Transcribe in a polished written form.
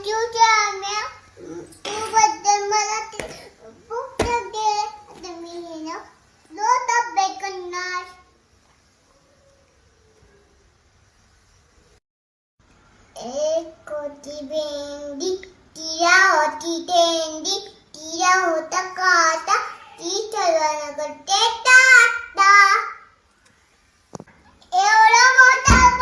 you जाम्या तू बद्दल मला खूप लागते आता मी हे ना रोज अभ्यास करणार एक होती भेंडी तिला होती तेंडी तिला होता काटा ती सर्वांना करते टाटा एवढा मोठा